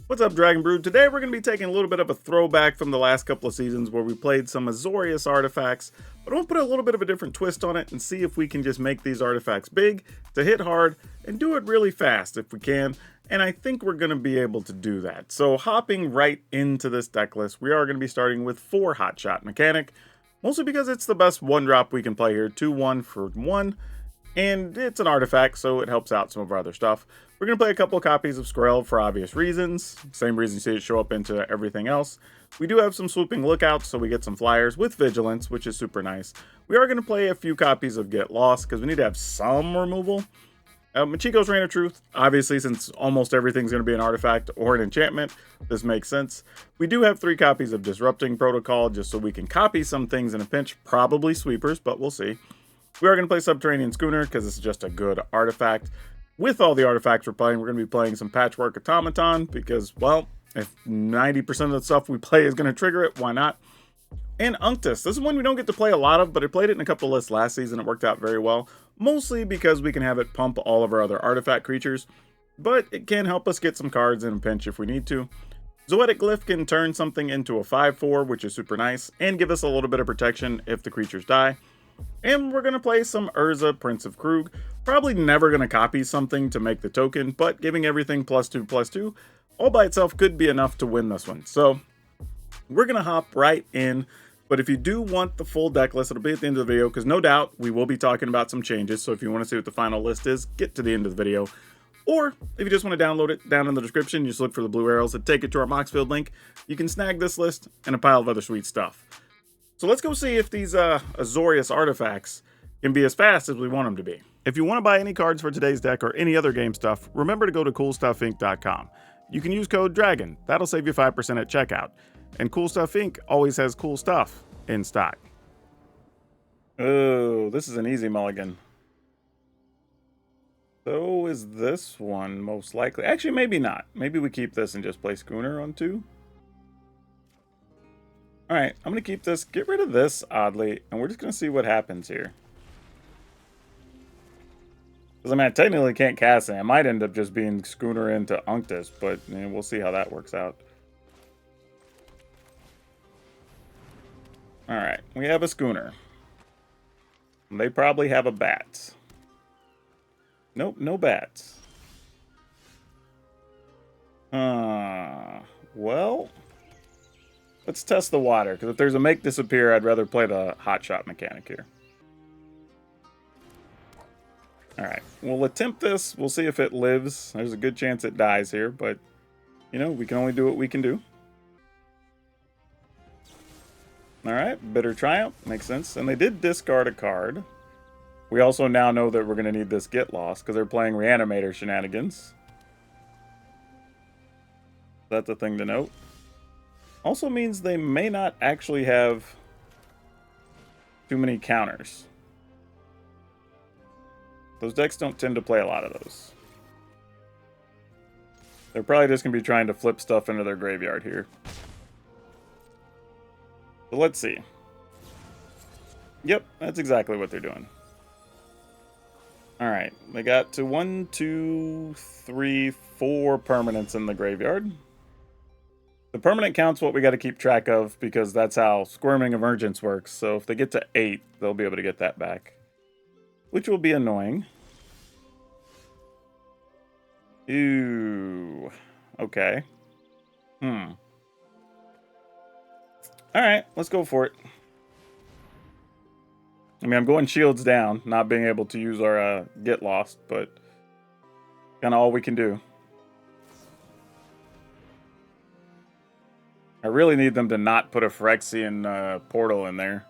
What's up, Dragon Brood? Today we're going to be taking a little bit of a throwback from the last couple of seasons where we played some Azorius Artifacts, but I want to put a little bit of a different twist on it and see if we can just make these artifacts big, to hit hard, and do it really fast if we can, and I think we're going to be able to do that. So hopping right into this deck list, we are going to be starting with 4 Hotshot Mechanic, mostly because it's the best 1-drop we can play here, 2-1 for 1, and it's an artifact, so it helps out some of our other stuff. We're going to play a couple of copies of Skrell for obvious reasons. Same reason you see it show up into everything else. We do have some swooping lookouts, so we get some flyers with vigilance, which is super nice. We are going to play a few copies of Get Lost, because we need to have some removal. Machiko's Reign of Truth, obviously, since almost everything's going to be an artifact or an enchantment, this makes sense. We do have 3 copies of Disrupting Protocol, just so we can copy some things in a pinch, probably sweepers, but we'll see. We are going to play Subterranean Schooner, because it's just a good artifact. With all the artifacts we're playing, we're going to be playing some Patchwork Automaton, because, well, if 90% of the stuff we play is going to trigger it, why not? And Unctus. This is one we don't get to play a lot of, but I played it in a couple of lists last season. It worked out very well, mostly because we can have it pump all of our other artifact creatures, but it can help us get some cards in a pinch if we need to. Zoetic Glyph can turn something into a 5/4, which is super nice, and give us a little bit of protection if the creatures die. And we're going to play some Urza, Prince of Krug. Probably never going to copy something to make the token, but giving everything +2/+2 all by itself could be enough to win this one. So we're going to hop right in. But if you do want the full deck list, it'll be at the end of the video, because no doubt we will be talking about some changes. So if you want to see what the final list is, get to the end of the video. Or if you just want to download it, down in the description, you just look for the blue arrows that take it to our Moxfield link. You can snag this list and a pile of other sweet stuff. So let's go see if these Azorius Artifacts can be as fast as we want them to be. If you want to buy any cards for today's deck or any other game stuff, remember to go to CoolStuffInc.com. You can use code DRAGON. That'll save you 5% at checkout. And Cool Stuff Inc. always has cool stuff in stock. Oh, this is an easy mulligan. So is this one most likely? Actually, maybe not. Maybe we keep this and just play Schooner on 2. Alright, I'm going to keep this, get rid of this, oddly, and we're just going to see what happens here. Because, I mean, I technically can't cast it. I might end up just being Schooner into Unctus, but we'll see how that works out. Alright, we have a Schooner. They probably have a bat. Nope, no bats. Well, let's test the water, because if there's a make disappear, I'd rather play the Hotshot Mechanic here. Alright, we'll attempt this. We'll see if it lives. There's a good chance it dies here, but, we can only do what we can do. Alright, Bitter Triumph. Makes sense. And they did discard a card. We also now know that we're going to need this Get Lost, because they're playing Reanimator shenanigans. That's a thing to note. Also means they may not actually have too many counters. Those decks don't tend to play a lot of those. They're probably just going to be trying to flip stuff into their graveyard here. So let's see. Yep, that's exactly what they're doing. Alright, they got to 1, 2, 3, 4 permanents in the graveyard. The permanent count's what we got to keep track of, because that's how Squirming Emergence works. So if they get to 8, they'll be able to get that back, which will be annoying. Ooh. Okay. Alright, let's go for it. I mean, I'm going shields down, not being able to use our Get Lost, but kind of all we can do. I really need them to not put a Phyrexian portal in there.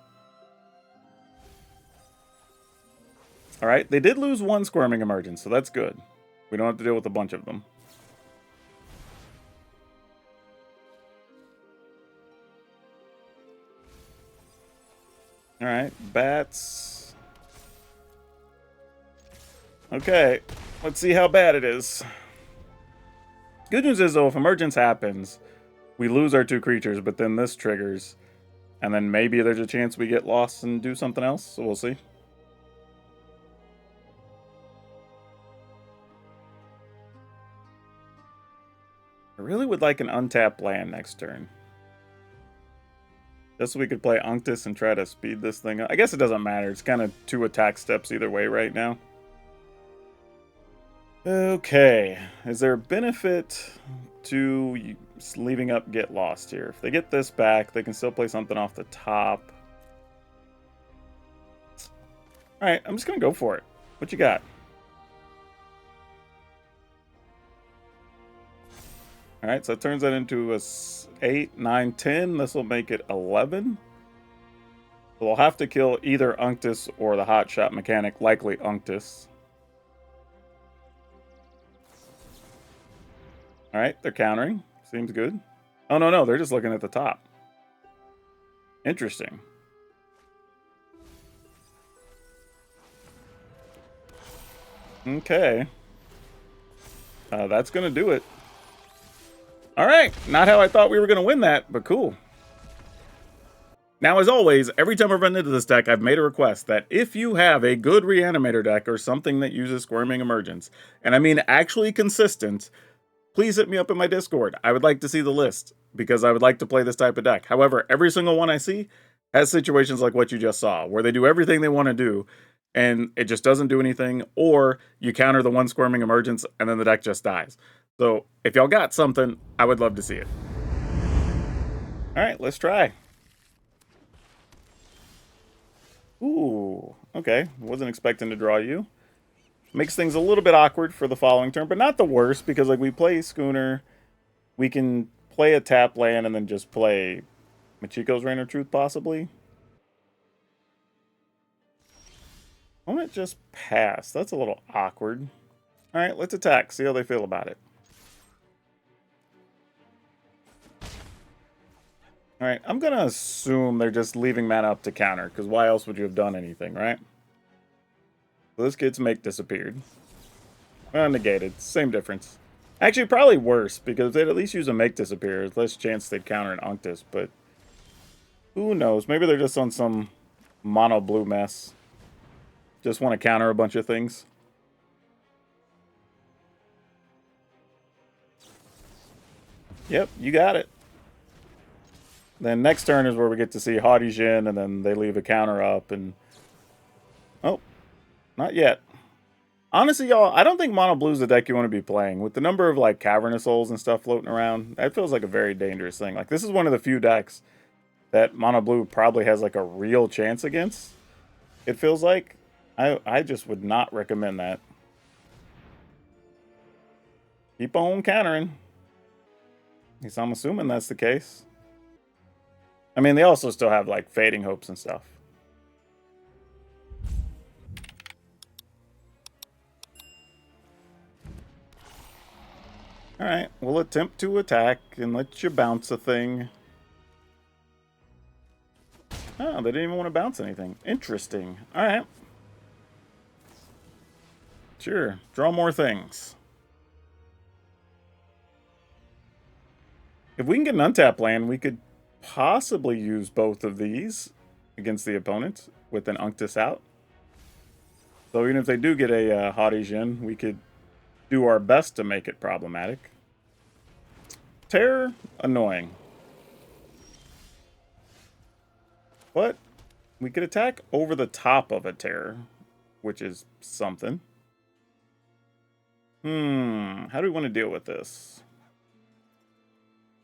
Alright, they did lose 1 Squirming Emergence, so that's good. We don't have to deal with a bunch of them. Alright, bats. Okay, let's see how bad it is. Good news is, though, if Emergence happens, we lose our 2 creatures, but then this triggers. And then maybe there's a chance we get lost and do something else, so we'll see. really would like an untapped land next turn. Just so we could play Unctus and try to speed this thing up. I guess it doesn't matter. It's kind of 2 attack steps either way right now. Okay. Is there a benefit to leaving up Get Lost here? If they get this back, they can still play something off the top. Alright, I'm just going to go for it. What you got? Alright, so it turns that into a 8, 9, 10. This will make it 11. So we'll have to kill either Unctus or the Hotshot mechanic, likely Unctus. Alright, they're countering. Seems good. Oh, no, they're just looking at the top. Interesting. Okay. That's going to do it. Alright, not how I thought we were going to win that, but cool. Now, as always, every time I've run into this deck, I've made a request that if you have a good Reanimator deck or something that uses Squirming Emergence, and I mean actually consistent, please hit me up in my Discord. I would like to see the list, because I would like to play this type of deck. However, every single one I see has situations like what you just saw, where they do everything they want to do, and it just doesn't do anything, or you counter the one Squirming Emergence, and then the deck just dies. So, if y'all got something, I would love to see it. Alright, let's try. Ooh, okay. Wasn't expecting to draw you. Makes things a little bit awkward for the following turn, but not the worst, because like we play Schooner, we can play a tap land and then just play Machiko's Reign of Truth, possibly. Why don't it just pass? That's a little awkward. Alright, let's attack. See how they feel about it. Alright, I'm going to assume they're just leaving mana up to counter, because why else would you have done anything, right? So this gets Make disappeared. Negated. Same difference. Actually, probably worse, because they'd at least use a Make disappear. There's less chance they'd counter an Unctus, but who knows? Maybe they're just on some mono blue mess. Just want to counter a bunch of things. Yep, you got it. Then next turn is where we get to see Haughty Jin, and then they leave a counter up, and... Oh, not yet. Honestly, y'all, I don't think Mono Blue is the deck you want to be playing. With the number of, like, Cavernous Souls and stuff floating around, that feels like a very dangerous thing. Like, this is one of the few decks that Mono Blue probably has, like, a real chance against. It feels like. I just would not recommend that. Keep on countering. At least I'm assuming that's the case. I mean, they also still have, like, Fading Hopes and stuff. Alright, we'll attempt to attack and let you bounce a thing. Oh, they didn't even want to bounce anything. Interesting. Alright. Sure, draw more things. If we can get an untap land, we could possibly use both of these against the opponent with an Unctus out. So even if they do get a Haughty Jin, we could do our best to make it problematic. Terror, annoying. But we could attack over the top of a Terror, which is something. How do we want to deal with this?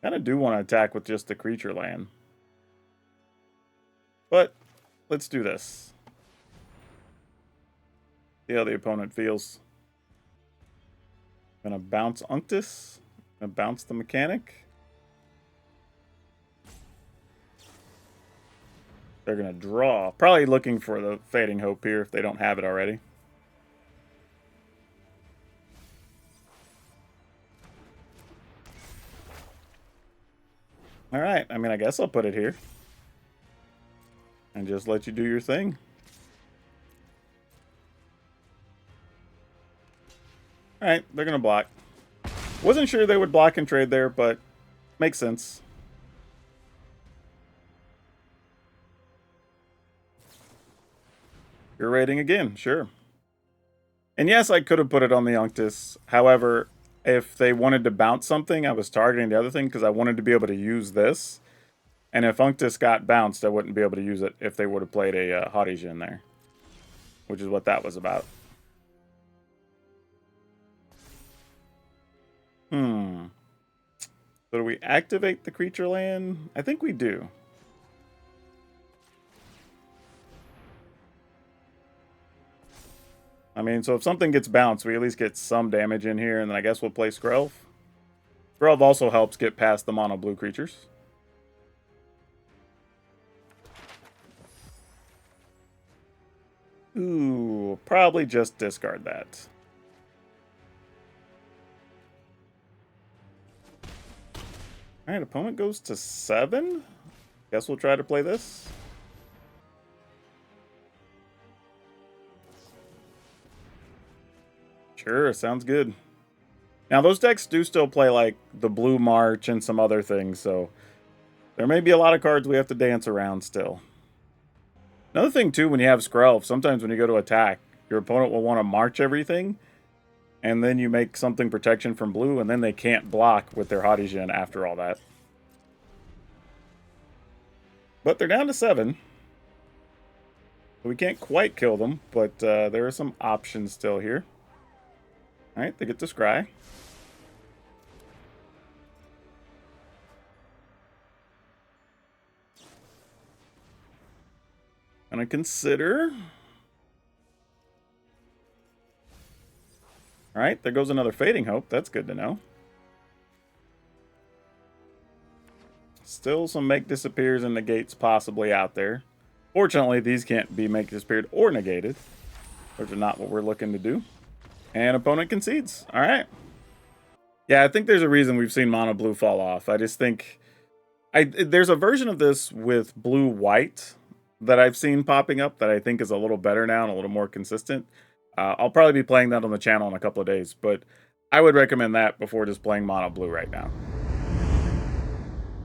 Kind of do want to attack with just the creature land. But let's do this. See how the opponent feels. Gonna bounce Unctus. Gonna bounce the mechanic. They're gonna draw. Probably looking for the Fading Hope here if they don't have it already. Alright, I mean, I guess I'll put it here. And just let you do your thing. Alright, they're gonna block. Wasn't sure they would block and trade there, but makes sense. You're raiding again, sure. And yes, I could have put it on the Unctus. However, if they wanted to bounce something, I was targeting the other thing because I wanted to be able to use this. And if Unctus got bounced, I wouldn't be able to use it if they would have played a Hottie in there. Which is what that was about. So do we activate the creature land? I think we do. I mean, so if something gets bounced, we at least get some damage in here, and then I guess we'll play Skrelv. Skrelv also helps get past the mono blue creatures. Ooh, probably just discard that. Alright, opponent goes to 7. Guess we'll try to play this. Sure, sounds good. Now, those decks do still play, like, the Blue March and some other things, so there may be a lot of cards we have to dance around still. Another thing, too, when you have Skrelv, sometimes when you go to attack, your opponent will want to march everything, and then you make something protection from blue, and then they can't block with their Hottie Djinn after all that. But they're down to 7. We can't quite kill them, but there are some options still here. Alright, they get to scry. Gonna consider. Alright, there goes another Fading Hope. That's good to know. Still some Make Disappears and Negates possibly out there. Fortunately, these can't be Make Disappeared or Negated, which are not what we're looking to do. And opponent concedes. Alright. Yeah, I think there's a reason we've seen mono blue fall off. I just think... there's a version of this with blue-white that I've seen popping up that I think is a little better now and a little more consistent. I'll probably be playing that on the channel in a couple of days, but I would recommend that before just playing mono blue right now.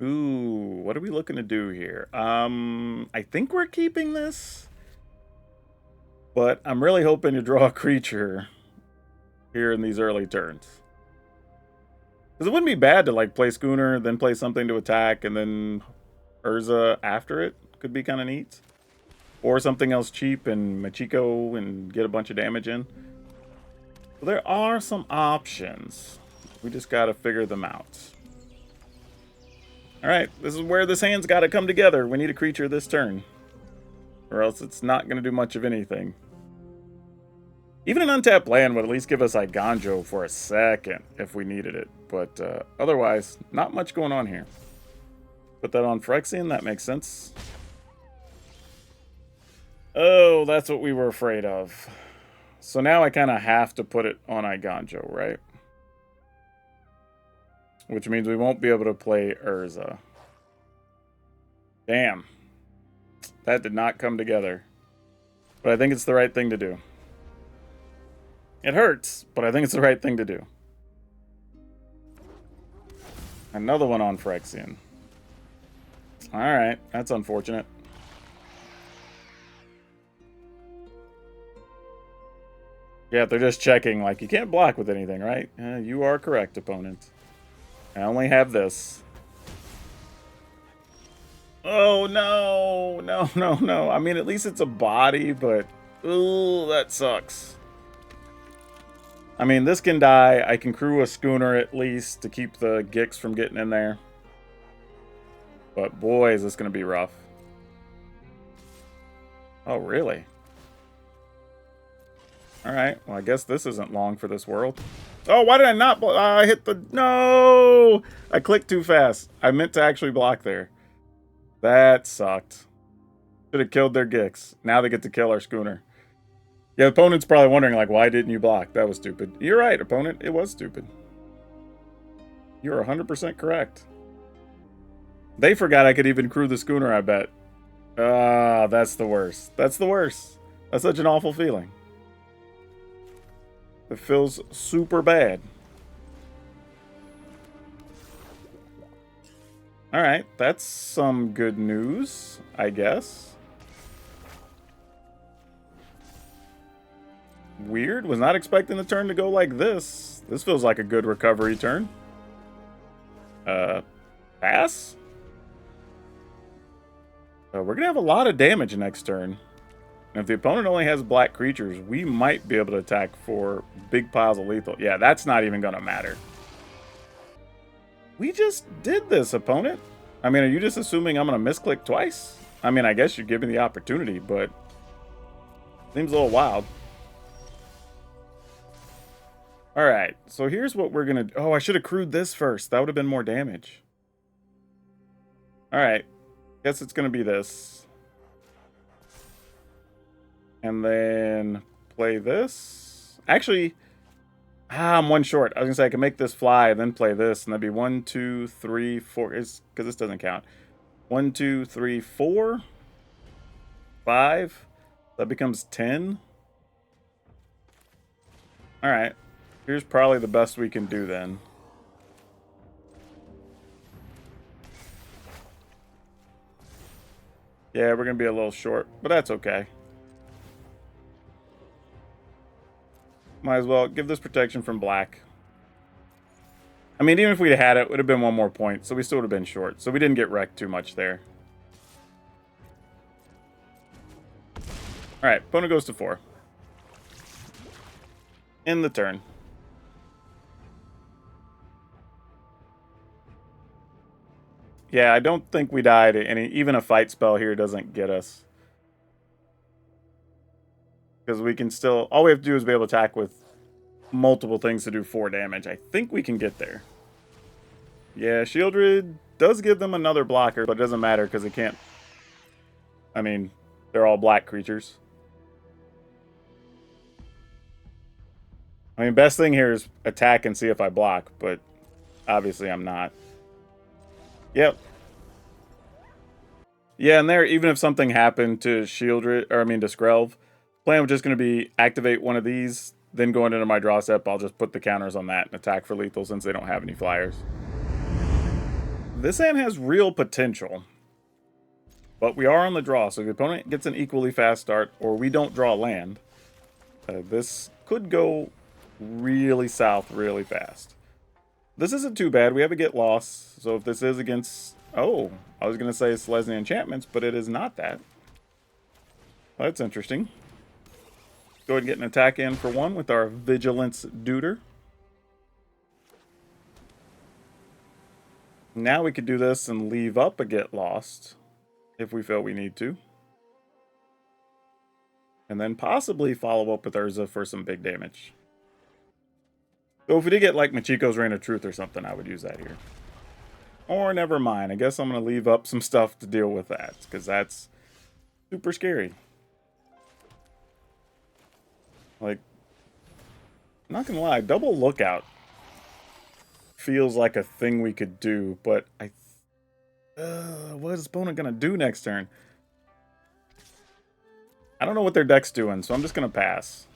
Ooh, what are we looking to do here? I think we're keeping this, but I'm really hoping to draw a creature here in these early turns. Because it wouldn't be bad to like play Schooner, then play something to attack, and then Urza after it. Could be kind of neat. Or something else cheap and Machiko and get a bunch of damage in. So there are some options. We just got to figure them out. Alright, this is where this hand's got to come together. We need a creature this turn. Or else it's not going to do much of anything. Even an untapped land would at least give us Iganjo for a second if we needed it. But otherwise, not much going on here. Put that on Phyrexian, that makes sense. Oh, that's what we were afraid of. So now I kind of have to put it on Iganjo, right? Which means we won't be able to play Urza. Damn. That did not come together. But I think it's the right thing to do. It hurts, but I think it's the right thing to do. Another one on Phyrexian. Alright, that's unfortunate. Yeah, they're just checking, like, you can't block with anything, right? You are correct, opponent. I only have this. Oh, no! No, no, no. I mean, at least it's a body, but... ooh, that sucks. I mean, this can die. I can crew a Schooner at least to keep the Gix from getting in there. But boy, is this going to be rough. Oh, really? Alright, well, I guess this isn't long for this world. Oh, why did I not I hit the... no! I clicked too fast. I meant to actually block there. That sucked. Should have killed their Gix. Now they get to kill our Schooner. Yeah, the opponent's probably wondering, like, why didn't you block? That was stupid. You're right, opponent. It was stupid. You're 100% correct. They forgot I could even crew the Schooner, I bet. Ah, that's the worst. That's the worst. That's such an awful feeling. It feels super bad. Alright, that's some good news, I guess. Weird. Was not expecting the turn to go like this. This feels like a good recovery turn. Pass? We're going to have a lot of damage next turn. And if the opponent only has black creatures, we might be able to attack for big piles of lethal. Yeah, that's not even going to matter. We just did this, opponent. I mean, are you just assuming I'm going to misclick twice? I mean, I guess you're giving the opportunity, but seems a little wild. All right, so here's what we're going to... Oh, I should have crewed this first. That would have been more damage. All right, guess it's going to be this. And then play this. Actually, I'm one short. I was going to say I can make this fly and then play this. And that'd be 1, 2, 3, 4. Because this doesn't count. 1, 2, 3, 4. 5. That becomes 10. All right. Here's probably the best we can do then. Yeah, we're going to be a little short, but that's okay. Might as well give this protection from black. I mean, even if we'd had it, it would have been one more point, so we still would have been short. So we didn't get wrecked too much there. Alright, opponent goes to 4. End the turn. Yeah, I don't think we died. Even a fight spell here doesn't get us. Because we can still... All we have to do is be able to attack with multiple things to do 4 damage. I think we can get there. Yeah, Shieldred does give them another blocker, but it doesn't matter because it can't... I mean, they're all black creatures. I mean, best thing here is attack and see if I block, but obviously I'm not. Yep. Yeah, and there, even if something happened to Shieldred, or I mean to Skrelv, plan was just going to be activate one of these, then going into my draw step, I'll just put the counters on that and attack for lethal since they don't have any flyers. This hand has real potential, but we are on the draw, so if the opponent gets an equally fast start, or we don't draw land, this could go really south really fast. This isn't too bad. We have a get lost, so if this is against... Oh, I was going to say Selesnya Enchantments, but it is not that. Well, that's interesting. Go ahead and get an attack in for 1 with our Vigilance Duder. Now we could do this and leave up a get lost if we feel we need to. And then possibly follow up with Urza for some big damage. So if we did get like Machiko's Reign of Truth or something, I would use that here. Or never mind. I guess I'm going to leave up some stuff to deal with that, because that's super scary. Like, I'm not going to lie, Double Lookout feels like a thing we could do, but what is opponent going to do next turn? I don't know what their deck's doing, so I'm just going to pass.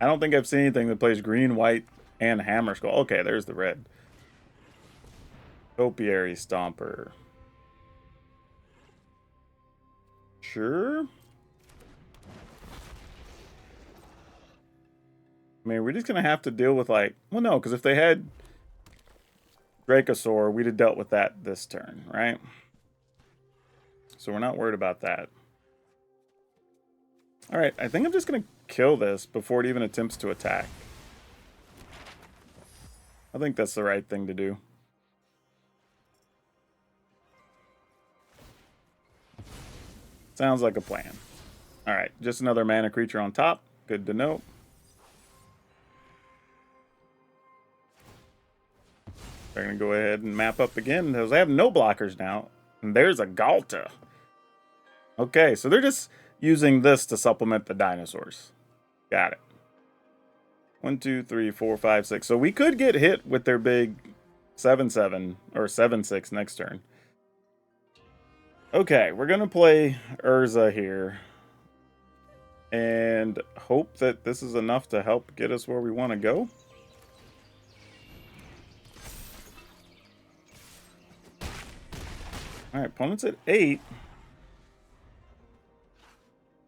I don't think I've seen anything that plays green, white, and Hammer Skull. Okay, there's the red. Topiary Stomper. Sure. I mean, we're just going to have to deal with, like... Well, no, because if they had Dracosaur, we'd have dealt with that this turn, right? So we're not worried about that. Alright, I think I'm just going to kill this before it even attempts to attack. I think that's the right thing to do. Sounds like a plan. Alright, just another mana creature on top. Good to know. They're going to go ahead and map up again. They have no blockers now. And there's a Galta. Okay, so they're just using this to supplement the dinosaurs. Got it. 1, 2, 3, 4, 5, 6. So we could get hit with their big 7/7 or 7/6 next turn. Okay, we're going to play Urza here. And hope that this is enough to help get us where we want to go. Alright, opponent's at 8.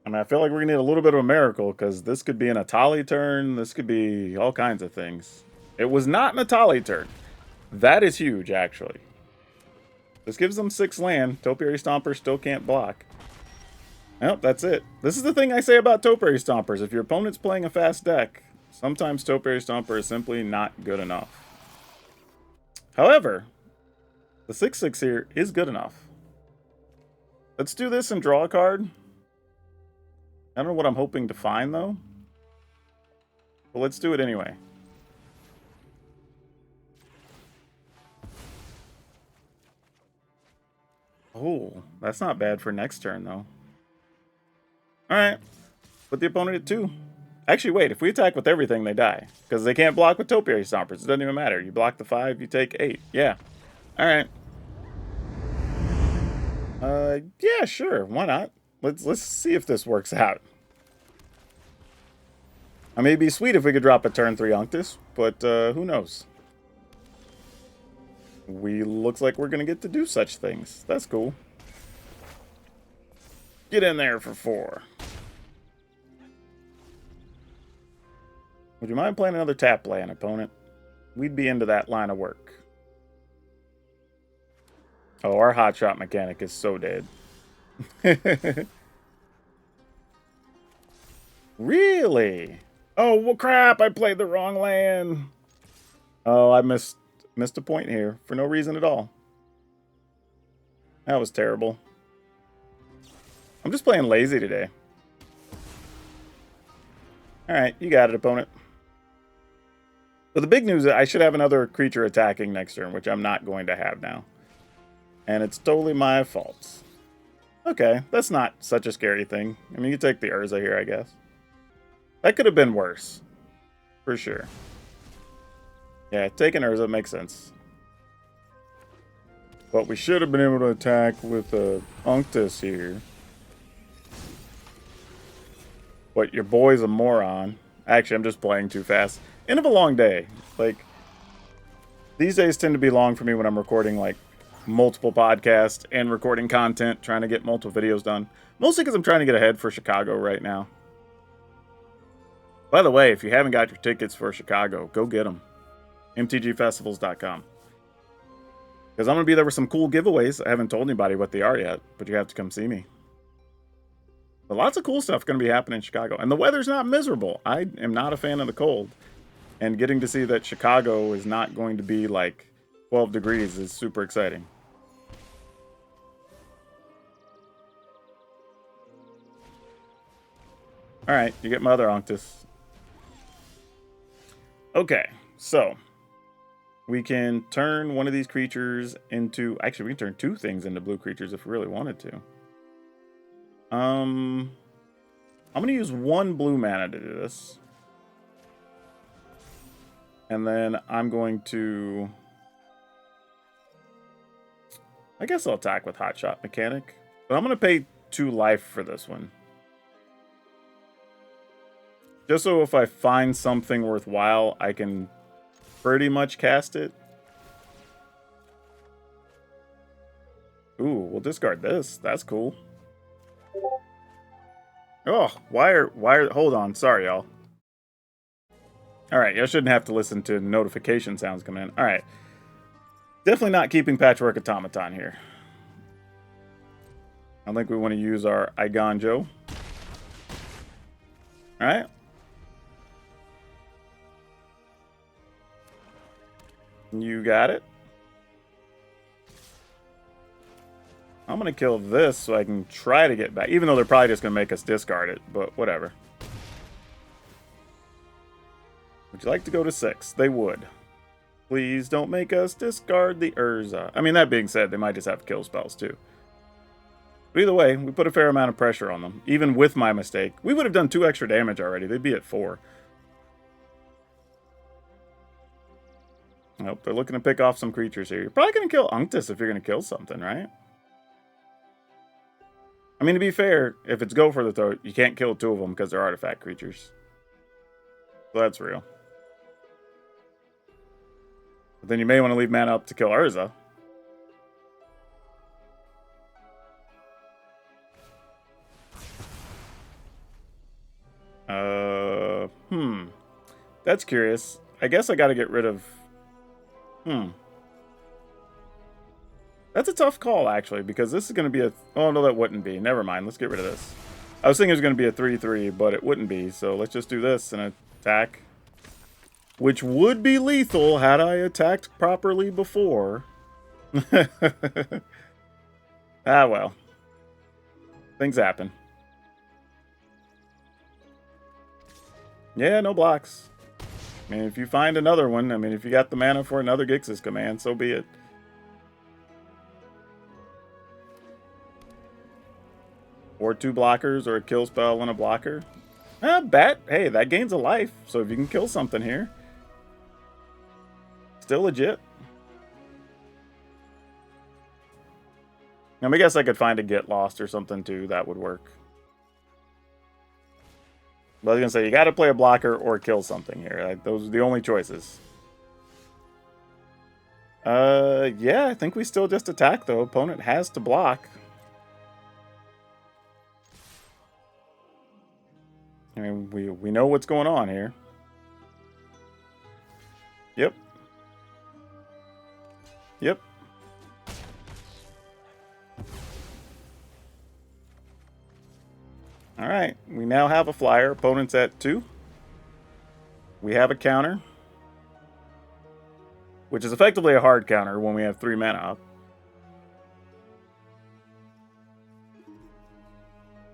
I mean, I feel like we're going to need a little bit of a miracle, because this could be an Atali turn. This could be all kinds of things. It was not an Atali turn. That is huge, actually. This gives them 6 land. Topiary Stomper still can't block. Nope, that's it. This is the thing I say about Topiary Stompers. If your opponent's playing a fast deck, sometimes Topiary Stomper is simply not good enough. However, the 6/6 here is good enough. Let's do this and draw a card. I don't know what I'm hoping to find, though. But let's do it anyway. Oh, that's not bad for next turn, though. Alright. Put the opponent at 2. Actually, wait. If we attack with everything, they die. Because they can't block with Topiary Stompers. It doesn't even matter. You block the 5, you take 8. Yeah. Alright. Yeah, sure. Why not? Let's see if this works out. I mean, it'd be sweet if we could drop a turn 3 Unctus, but who knows? Looks like we're gonna get to do such things. That's cool. Get in there for 4. Would you mind playing another tap land, opponent? We'd be into that line of work. Oh, our hot shot mechanic is so dead. Really? Oh, well, crap! I played the wrong land. Oh, I missed a point here for no reason at all. That was terrible. I'm just playing lazy today. Alright, you got it, opponent. But the big news is I should have another creature attacking next turn, which I'm not going to have now. And it's totally my fault. Okay, that's not such a scary thing. I mean, you take the Urza here, I guess. That could have been worse. For sure. Yeah, taking Urza makes sense. But we should have been able to attack with Unctus here. But your boy's a moron. Actually, I'm just playing too fast. End of a long day. Like, these days tend to be long for me when I'm recording, like, multiple podcasts and recording content, trying to get multiple videos done. Mostly because I'm trying to get ahead for Chicago right now. By the way, if you haven't got your tickets for Chicago, go get them. MTGfestivals.com. Because I'm going to be there with some cool giveaways. I haven't told anybody what they are yet, but you have to come see me. But lots of cool stuff going to be happening in Chicago. And the weather's not miserable. I am not a fan of the cold. And getting to see that Chicago is not going to be like 12 degrees is super exciting. Alright, you get my other Unctus. Okay, so we can turn one of these creatures into... Actually, we can turn 2 things into blue creatures if we really wanted to. I'm going to use 1 blue mana to do this. And then I'm going to... I guess I'll attack with Hot Shot Mechanic. But I'm going to pay 2 life for this one. Just so if I find something worthwhile, I can pretty much cast it. Ooh, we'll discard this. That's cool. Oh, why are hold on, sorry y'all. Alright, y'all shouldn't have to listen to notification sounds come in. Alright. Definitely not keeping Patchwork Automaton here. I think we want to use our Igonjo. Alright. You got it. I'm going to kill this so I can try to get back. Even though they're probably just going to make us discard it. But whatever. Would you like to go to 6? They would. Please don't make us discard the Urza. I mean, that being said, they might just have kill spells too. But either way, we put a fair amount of pressure on them. Even with my mistake. We would have done 2 extra damage already. They'd be at 4. Nope, they're looking to pick off some creatures here. You're probably going to kill Unctus if you're going to kill something, right? I mean, to be fair, if it's go for the throat, you can't kill 2 of them because they're artifact creatures. So that's real. But then you may want to leave mana up to kill Urza. That's curious. I guess I gotta get rid of... That's a tough call, actually, because this is gonna be a... Oh, no, that wouldn't be. Never mind, let's get rid of this. I was thinking it was gonna be a 3-3, but it wouldn't be, so let's just do this and attack. Which would be lethal had I attacked properly before. Ah, well. Things happen. Yeah, no blocks. I mean, if you find another one, I mean, if you got the mana for another Gixis command, so be it. Or 2 blockers, or a kill spell and a blocker. Bet. Hey, that gains a life, so if you can kill something here. Still legit. I guess I could find a Get Lost or something too. That would work. But I was going to say, you got to play a blocker or kill something here. Those are the only choices. Yeah, I think we still just attack, though. Opponent has to block. I mean, we know what's going on here. Yep. Yep. Alright, we now have a flyer. Opponent's at 2. We have a counter. Which is effectively a hard counter when we have 3 mana up.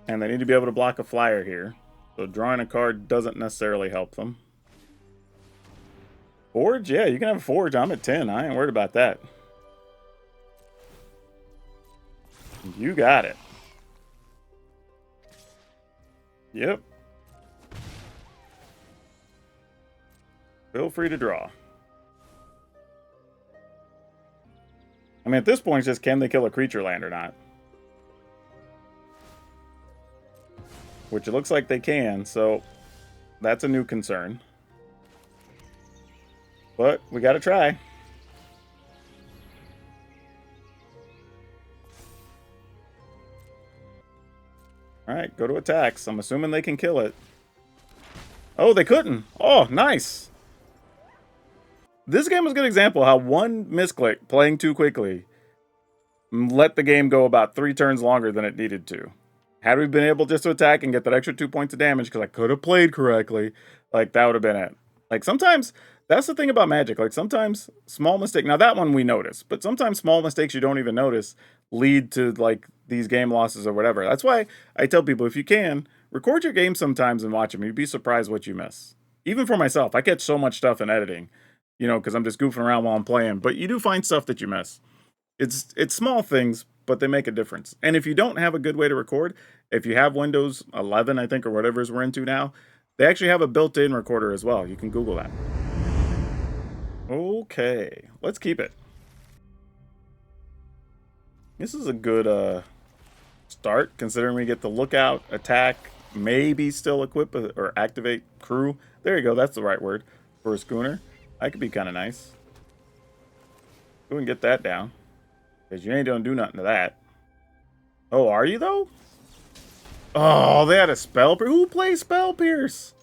And they need to be able to block a flyer here. So drawing a card doesn't necessarily help them. Forge? Yeah, you can have a Forge. I'm at 10. I ain't worried about that. You got it. Yep. Feel free to draw. I mean, at this point, it's just can they kill a creature land or not? Which it looks like they can, so that's a new concern. But we gotta try. Alright, go to attacks. I'm assuming they can kill it. Oh, they couldn't. Oh, nice. This game was a good example how one misclick playing too quickly let the game go about 3 turns longer than it needed to. Had we been able just to attack and get that extra 2 points of damage because I could have played correctly, like, that would have been it. Like, sometimes, that's the thing about Magic. Like, sometimes small mistake. Now, that one we notice. But sometimes small mistakes you don't even notice lead to, like, these game losses or whatever. That's why I tell people, if you can, record your game sometimes and watch them. You'd be surprised what you miss. Even for myself, I catch so much stuff in editing, you know, because I'm just goofing around while I'm playing. But you do find stuff that you miss. It's small things, but they make a difference. And if you don't have a good way to record, if you have Windows 11, I think, or whatever we're into now, they actually have a built-in recorder as well. You can Google that. Okay, let's keep it. This is a good start, considering we get the lookout, attack, maybe still equip or activate crew. There you go, that's the right word for a schooner. That could be kind of nice. Go and get that down. Because you ain't gonna do nothing to that. Oh, are you, though? Oh, they had a Spell Pierce. Who plays Spell Pierce?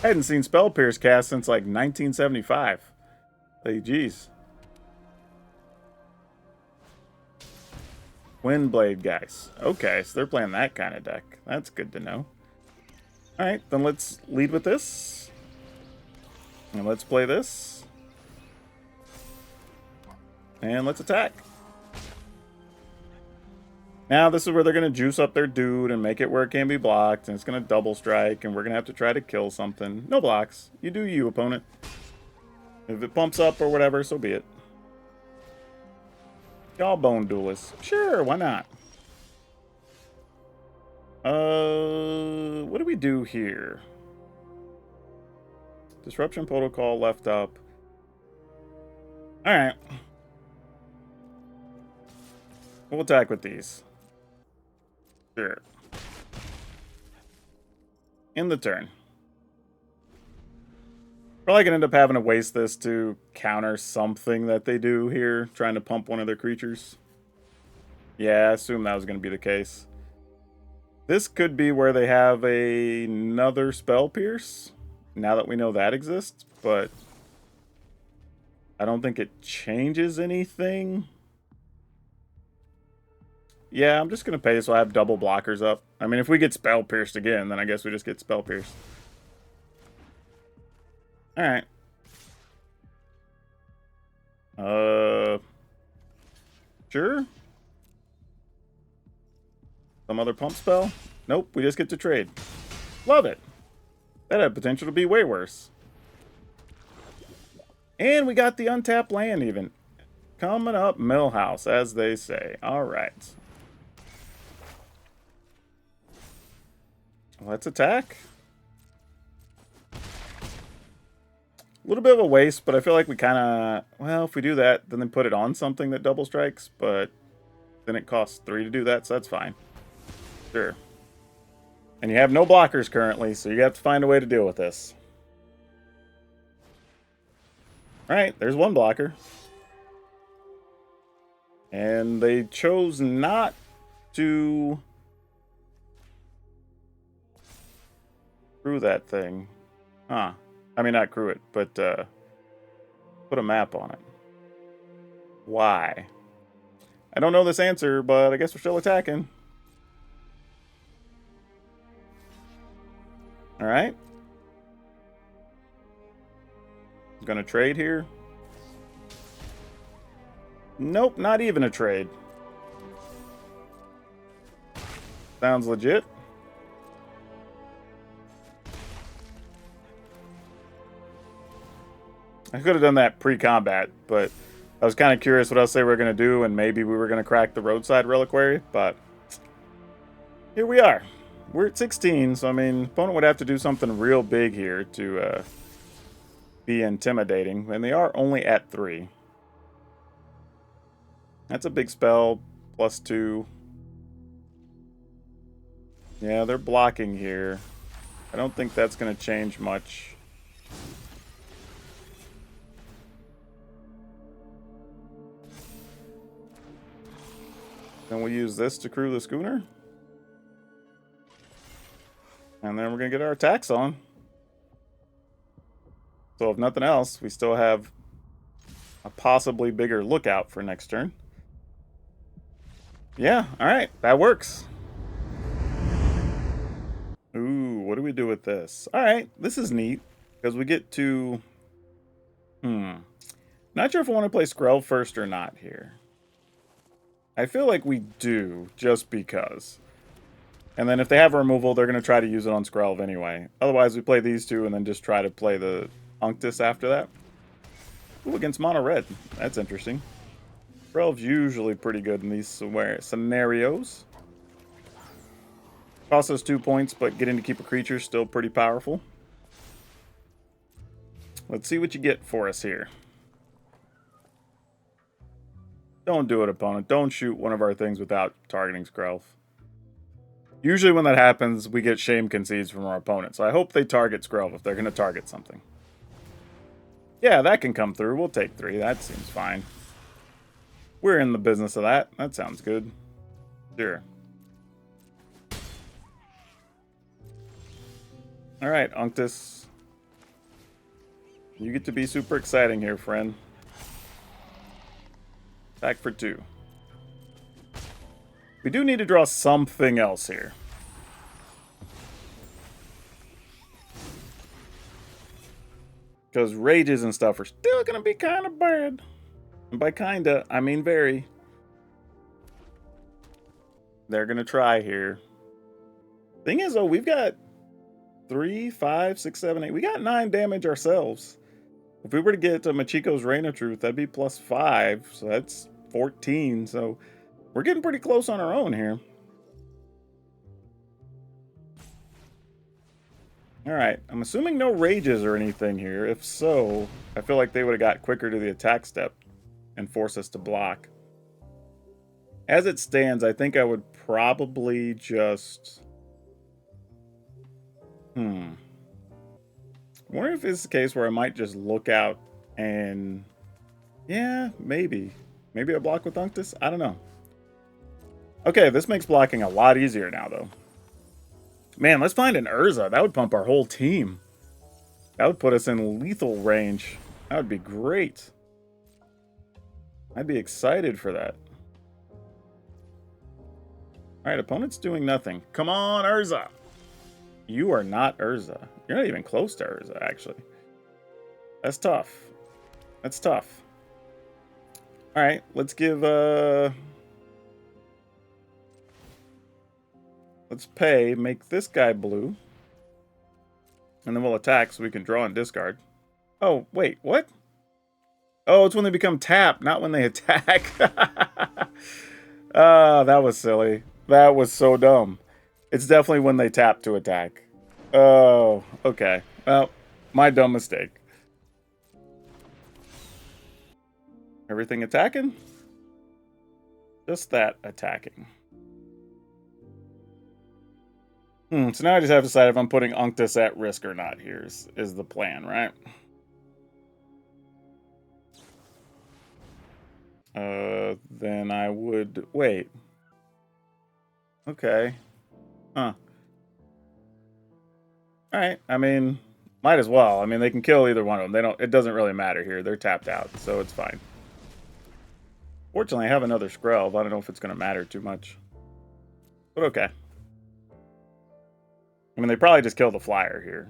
I hadn't seen Spell Pierce cast since, like, 1975. Hey, geez. Windblade guys. Okay, so they're playing that kind of deck. That's good to know. Alright, then let's lead with this. And let's play this. And let's attack. Now, this is where they're going to juice up their dude and make it where it can be blocked. And it's going to double strike, and we're going to have to try to kill something. No blocks. You do you, opponent. If it pumps up or whatever, so be it. Jawbone duelist. Sure, why not? What do we do here? Disruption Protocol left up. Alright. We'll attack with these. Sure. In the turn. Probably gonna end up having to waste this to counter something that they do here, trying to pump one of their creatures. Yeah, I assume that was gonna be the case. This could be where they have another Spell Pierce, now that we know that exists, but I don't think it changes anything. Yeah, I'm just going to pay so I have double blockers up. I mean, if we get Spell Pierced again, then I guess we just get Spell Pierced. Alright. Sure. Some other pump spell? Nope, we just get to trade. Love it. That had potential to be way worse. And we got the untapped land even. Coming up Millhouse, as they say. Alright. Let's attack. A little bit of a waste, but I feel like we kind of... Well, if we do that, then put it on something that double strikes, but then it costs 3 to do that, so that's fine. Sure. And you have no blockers currently, so you have to find a way to deal with this. Alright, there's one blocker. And they chose not to crew that thing. Huh. I mean, not crew it, but put a map on it. Why? I don't know this answer, but I guess we're still attacking. Alright. Gonna trade here. Nope, not even a trade. Sounds legit. I could have done that pre-combat, but I was kind of curious what else they were going to do, and maybe we were going to crack the roadside reliquary, but here we are. We're at 16, so I mean, opponent would have to do something real big here to be intimidating, and they are only at 3. That's a big spell, +2. Yeah, they're blocking here. I don't think that's going to change much. Then we'll use this to crew the schooner. And then we're going to get our attacks on. So if nothing else, we still have a possibly bigger lookout for next turn. Yeah, alright, that works. Ooh, what do we do with this? Alright, this is neat, because we get to... Not sure if I want to play Skrell first or not here. I feel like we do, just because. And then if they have a removal, they're going to try to use it on Skrell anyway. Otherwise, we play these two and then just try to play the Unctus after that. Ooh, against mono red. That's interesting. Skrell's usually pretty good in these scenarios. Costs us 2 points, but getting to keep a creature is still pretty powerful. Let's see what you get for us here. Don't do it, opponent. Don't shoot one of our things without targeting Skrell. Usually when that happens, we get shame concedes from our opponent. So I hope they target Skrell if they're going to target something. Yeah, that can come through. We'll take 3. That seems fine. We're in the business of that. That sounds good. Sure. Alright, Unctus. You get to be super exciting here, friend. Back for 2. We do need to draw something else here. Because rages and stuff are still going to be kind of bad. And by kinda, I mean very. They're going to try here. Thing is, though, we've got 3, 5, 6, 7, 8. We got 9 damage ourselves. If we were to get to Machiko's Reign of Truth, that'd be +5. So that's 14. So we're getting pretty close on our own here. Alright, I'm assuming no rages or anything here. If so, I feel like they would have got quicker to the attack step and force us to block. As it stands, I think I would probably just... I wonder if it's the case where I might just look out and... Yeah, maybe. Maybe I block with Unctus? I don't know. Okay, this makes blocking a lot easier now, though. Man, let's find an Urza. That would pump our whole team. That would put us in lethal range. That would be great. I'd be excited for that. Alright, opponent's doing nothing. Come on, Urza! You are not Urza. You're not even close to Urza, actually. That's tough. That's tough. Alright, let's give, let's pay, make this guy blue. And then we'll attack so we can draw and discard. Oh, wait, what? Oh, it's when they become tapped, not when they attack. Ah, that was silly. That was so dumb. It's definitely when they tap to attack. Oh, okay. Well, my dumb mistake. Everything attacking? Just that attacking. So now I just have to decide if I'm putting Unctus at risk or not here is the plan, right? Then I would... Wait. Okay. Huh. Alright, I mean, might as well. I mean, they can kill either one of them. They don't... It doesn't really matter here. They're tapped out, so it's fine. Fortunately, I have another Skrelv. I don't know if it's going to matter too much. But okay. I mean, they probably just kill the flyer here.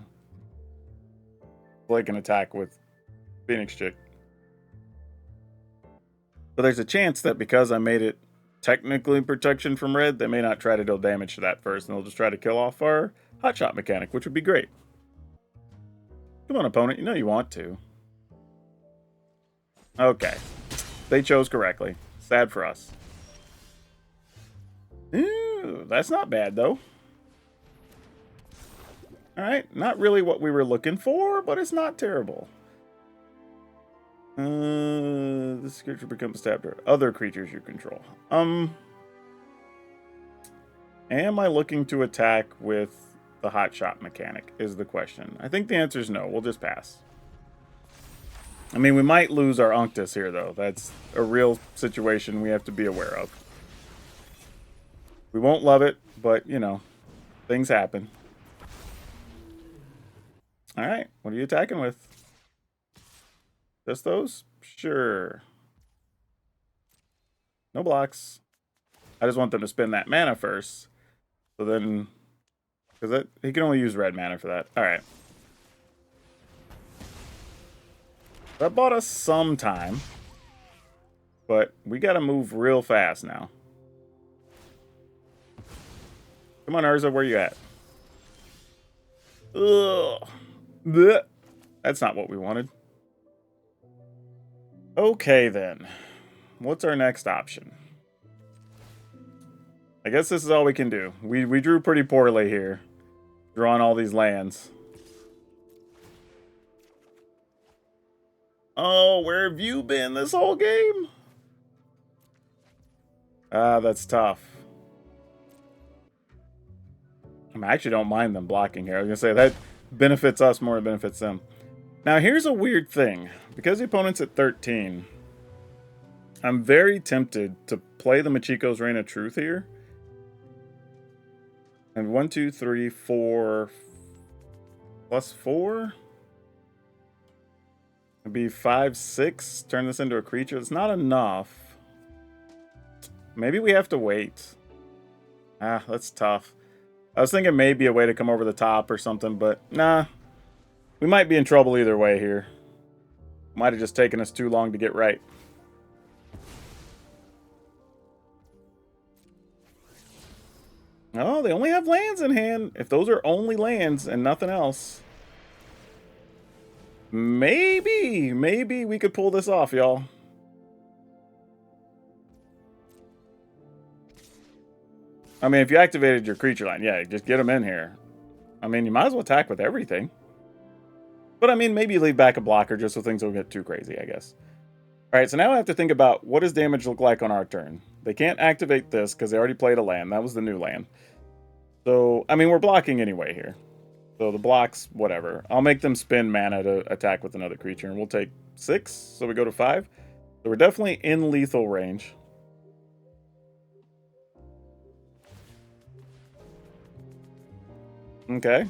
Blake can attack with Phoenix Chick. But there's a chance that because I made it technically protection from red, they may not try to deal damage to that first, and they'll just try to kill off our hotshot mechanic, which would be great. Come on, opponent. You know you want to. Okay. They chose correctly. Sad for us. Ooh, that's not bad, though. Alright, not really what we were looking for, but it's not terrible. This creature becomes tapped or other creatures you control. Am I looking to attack with the hotshot mechanic is the question. I think the answer is no. We'll just pass. I mean, we might lose our Unctus here, though. That's a real situation we have to be aware of. We won't love it, but, you know, things happen. Alright, what are you attacking with? Just those? Sure. No blocks. I just want them to spend that mana first. So then... Because he can only use red mana for that. Alright. That bought us some time. But we gotta move real fast now. Come on, Urza, where you at? Ugh. Blech. That's not what we wanted. Okay, then. What's our next option? I guess this is all we can do. We drew pretty poorly here. Drawing all these lands. Oh, where have you been this whole game? Ah, that's tough. I actually don't mind them blocking here. I was going to say, that benefits us more than benefits them. Now, here's a weird thing. Because the opponent's at 13, I'm very tempted to play the Machiko's Reign of Truth here. And 1, 2, 3, 4... plus 4? It'd be 5, 6. Turn this into a creature. It's not enough. Maybe we have to wait. Ah, that's tough. I was thinking maybe a way to come over the top or something, but nah. We might be in trouble either way here. Might have just taken us too long to get right. Oh, they only have lands in hand. If those are only lands and nothing else. Maybe we could pull this off, y'all. I mean, if you activated your creature line, yeah, just get them in here. I mean, you might as well attack with everything. But I mean, maybe you leave back a blocker just so things don't get too crazy, I guess. Alright, so now I have to think about what does damage look like on our turn. They can't activate this because they already played a land. That was the new land. So, I mean, we're blocking anyway here. So the blocks, whatever. I'll make them spend mana to attack with another creature, and we'll take 6, so we go to 5. So we're definitely in lethal range. Okay.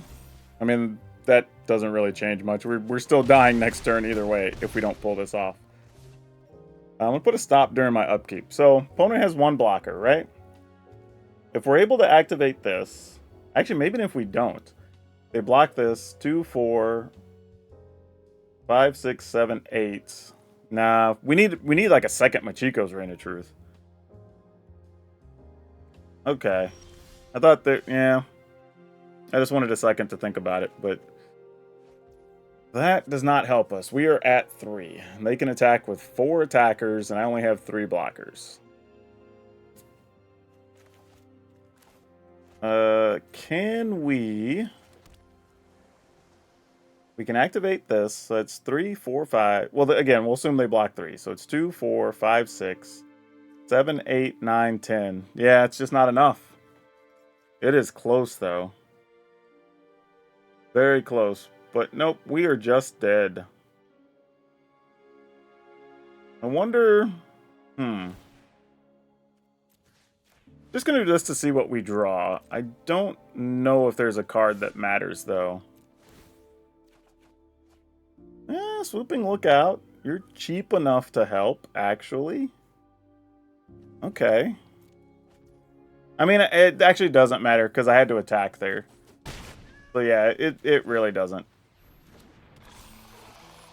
I mean, that doesn't really change much. We're still dying next turn either way if we don't pull this off. I'm going to put a stop during my upkeep. So, opponent has one blocker, right? If we're able to activate this... Actually, maybe if we don't. They block this. 2, 4, 5, 6, 7, 8. Nah, we need like a second Machiko's Reign of Truth. Okay. I thought that... Yeah. I just wanted a second to think about it, but... That does not help us. We are at 3. They can attack with 4 attackers, and I only have 3 blockers. Can we... We can activate this, so it's 3, 4, 5... Well, again, we'll assume they block 3. So it's 2, 4, 5, 6, 7, 8, 9, 10. Yeah, it's just not enough. It is close, though. Very close. But nope, we are just dead. I wonder... Just going to do this to see what we draw. I don't know if there's a card that matters, though. Swooping Lookout. You're cheap enough to help, actually. Okay. I mean, it actually doesn't matter, because I had to attack there. So yeah, it really doesn't.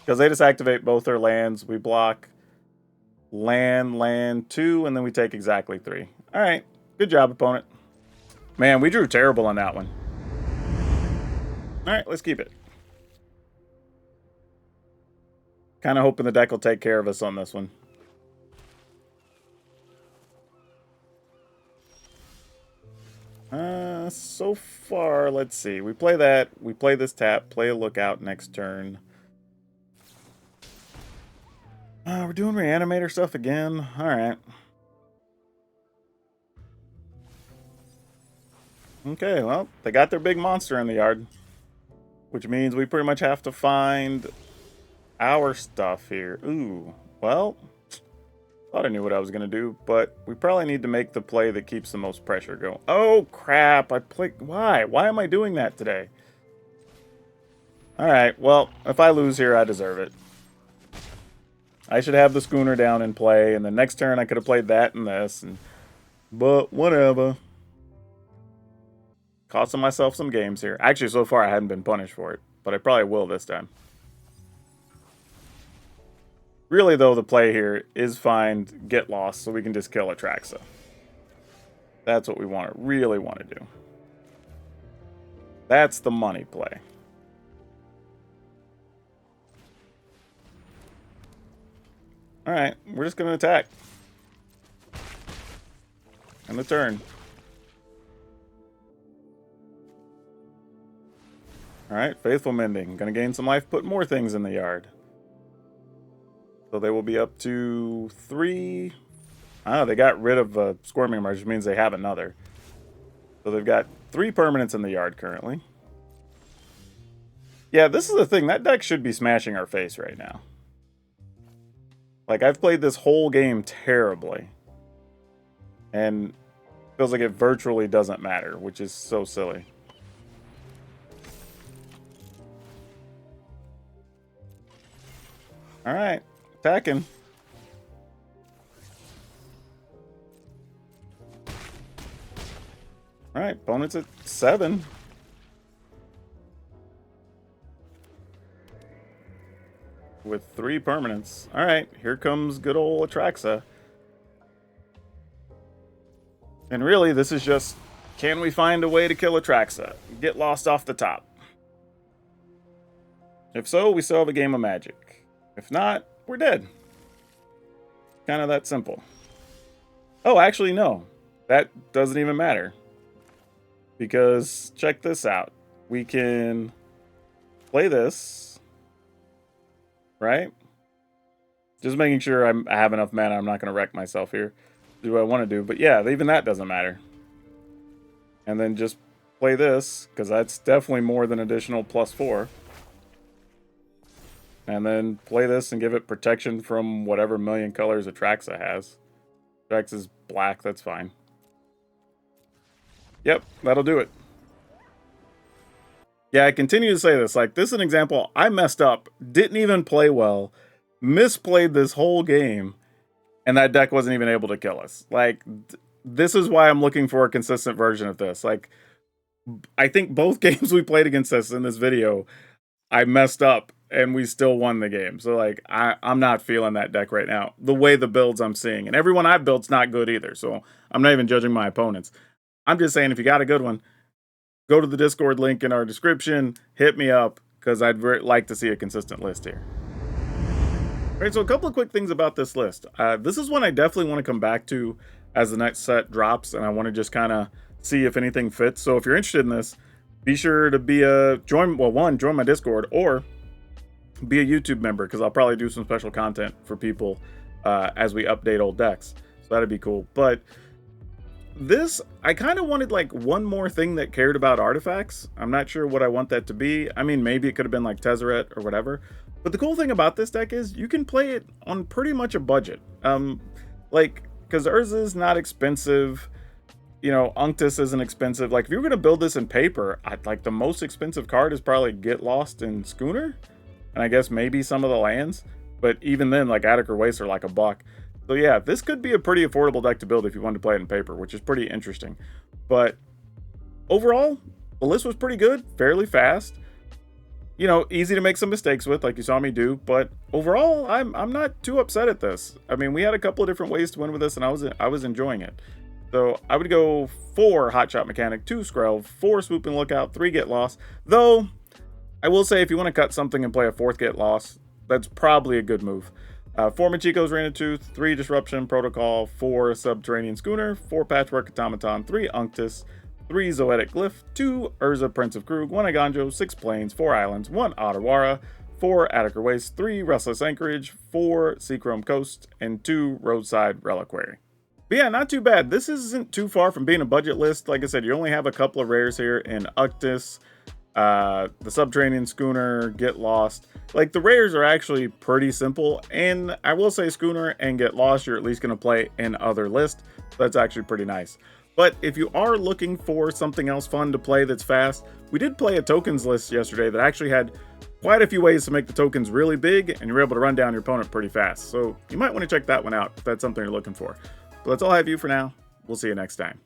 Because they just activate both their lands. We block land, 2, and then we take exactly 3. Alright. Good job, opponent. Man, we drew terrible on that one. Alright, let's keep it. Kind of hoping the deck will take care of us on this one. So far, let's see. We play that. We play this tap. Play a Lookout next turn. We're doing Reanimator stuff again. Alright. Okay, well, they got their big monster in the yard. Which means we pretty much have to find our stuff here. Ooh, well, thought I knew what I was going to do, but we probably need to make the play that keeps the most pressure going. Oh, crap. I played... Why? Why am I doing that today? Alright, well, if I lose here, I deserve it. I should have the schooner down in play, and the next turn I could have played that and this, but whatever. Costing myself some games here. Actually, so far I hadn't been punished for it, but I probably will this time. Really, though, the play here is find Get Lost so we can just kill Atraxa. That's what we really want to do. That's the money play. Alright, we're just going to attack. End the turn. Alright, Faithful Mending. Gonna gain some life, put more things in the yard. So they will be up to 3. Oh, they got rid of Squirming Emerge, which means they have another. So they've got 3 permanents in the yard currently. Yeah, this is the thing. That deck should be smashing our face right now. Like, I've played this whole game terribly. And feels like it virtually doesn't matter, which is so silly. Alright, attacking. Alright, opponent's at 7. With 3 permanents. Alright, here comes good old Atraxa. And really, this is just, can we find a way to kill Atraxa? Get Lost off the top. If so, we still have a game of Magic. If not, we're dead. Kind of that simple. Oh, actually, no. That doesn't even matter. Because, check this out. We can play this. Right? Just making sure I have enough mana. I'm not going to wreck myself here. Do what I want to do. But yeah, even that doesn't matter. And then just play this, because that's definitely more than additional +4. And then play this and give it protection from whatever million colors Atraxa has. Atraxa's black, that's fine. Yep, that'll do it. Yeah, I continue to say this. Like, this is an example. I messed up, didn't even play well, misplayed this whole game, and that deck wasn't even able to kill us. Like, this is why I'm looking for a consistent version of this. Like, I think both games we played against us in this video, I messed up and we still won the game. So like I'm not feeling that deck right now. The way the builds I'm seeing. And everyone I've built's not good either. So I'm not even judging my opponents. I'm just saying if you got a good one, go to the Discord link in our description, hit me up, because I'd like to see a consistent list here. All right, so a couple of quick things about this list. This is one I definitely want to come back to as the next set drops, and I want to just kind of see if anything fits. So if you're interested in this, be sure to be join my Discord, or be a YouTube member, because I'll probably do some special content for people as we update old decks. So that'd be cool. But this, I kind of wanted like one more thing that cared about artifacts. I'm not sure what I want that to be. I mean, maybe it could have been like Tezzeret or whatever. But the cool thing about this deck is you can play it on pretty much a budget. Like, because Urza's not expensive. You know, Unctus isn't expensive. Like, if you were going to build this in paper, like the most expensive card is probably Get Lost in Schooner. And I guess maybe some of the lands. But even then, like, Attic or Waste are like $1. So yeah, this could be a pretty affordable deck to build if you wanted to play it in paper, which is pretty interesting. But overall, the list was pretty good, fairly fast. You know, easy to make some mistakes with, like you saw me do. But overall, I'm not too upset at this. I mean, we had a couple of different ways to win with this, and I was enjoying it. So I would go 4 Hotshot Mechanic, 2 Skrelv, 4 Swooping Lookout, 3 Get Lost. Though, I will say if you want to cut something and play a 4th Get Lost, that's probably a good move. 4 Machiko's Rain of Tooth, 3 Disruption Protocol, 4 Subterranean Schooner, 4 Patchwork Automaton, 3 Unctus, 3 Zoetic Glyph, 2 Urza Prince of Krug, 1 Aganjo, 6 Plains, 4 Islands, 1 Otawara, 4 Attica Waste, 3 Restless Anchorage, 4 Seachrome Coast, and 2 Roadside Reliquary. But yeah, not too bad. This isn't too far from being a budget list. Like I said, you only have a couple of rares here in Unctus, the Subterranean Schooner, Get Lost. Like, the rares are actually pretty simple, and I will say Schooner and Get Lost you're at least going to play in other lists. So that's actually pretty nice. But if you are looking for something else fun to play that's fast, we did play a tokens list yesterday that actually had quite a few ways to make the tokens really big, and you're able to run down your opponent pretty fast. So you might want to check that one out if that's something you're looking for. But that's all I have for you for now. We'll see you next time.